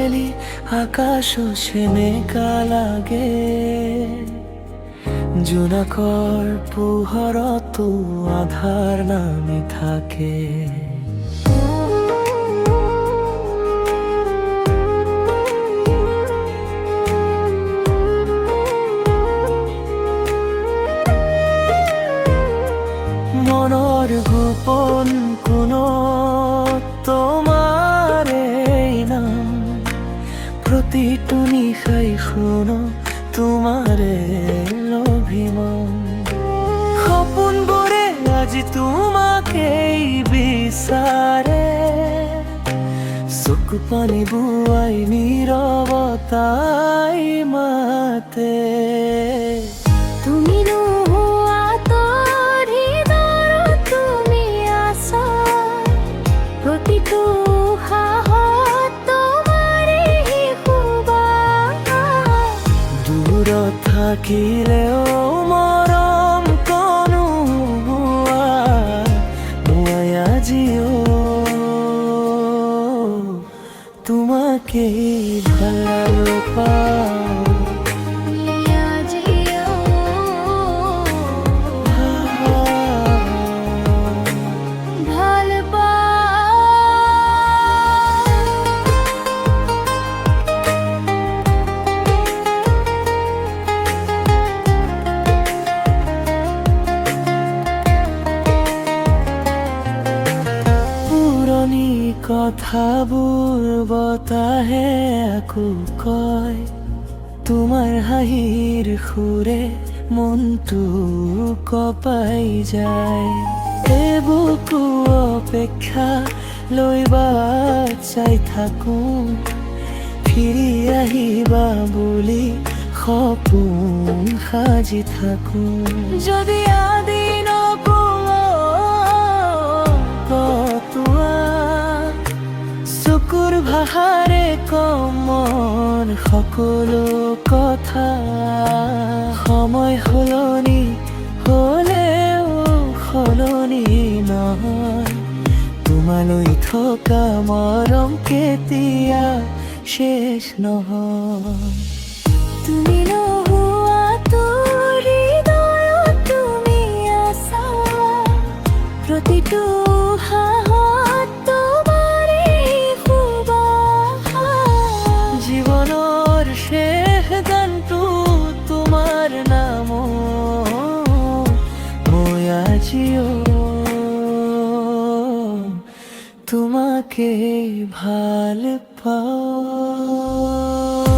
আবেলি আকাশও সেমেকা লাগে, জোনাকৰ পোহৰতো আধাৰ নামি থাকে। মনৰ গোপন কোণত তোমাৰ এই নাম, প্ৰতিটো নিশাই শুনো তোমাৰে অভিমান। সপোনবোৰে আজি তোমাকেই বিচাৰে, চকু পানী বুৱাই নীৰৱতাই মাতে। তুমি নোহোৱাত হৃদয়ত তুমি আছা, প্ৰতিটো উশাহত তোমাৰেই সুবাস। দূৰত থাকিলেও মৰম কনোৱা, মই আজিও তোমাকেই ভাল পাওঁ। কথাবোৰ বতাহে আকৌ কয়, তোমাৰ হাঁহিৰ সুৰে মনটো কঁপাই যায়। এবুকু অপেক্ষা লৈ বাট চাই থাকোঁ, ফিৰি আহিবা বুলি সপোন সাজি থাকোঁ। যদি আদি চকুৰ ভাষাৰে কমৰ সকলো কথা, সময় সলনি হ'লেও সলনি নহয়, তোমালৈ থকা মৰম কেতিয়া শেষ নহয়। তুমি নোহোৱাত হৃদয়ত তুমি আছা, প্ৰতিটো উশাহত তোমাৰেই সুবাস। জীৱনৰ শেষ গানটো তোমাৰ নাম, মই আজিও তোমাকে ভাল পাওঁ।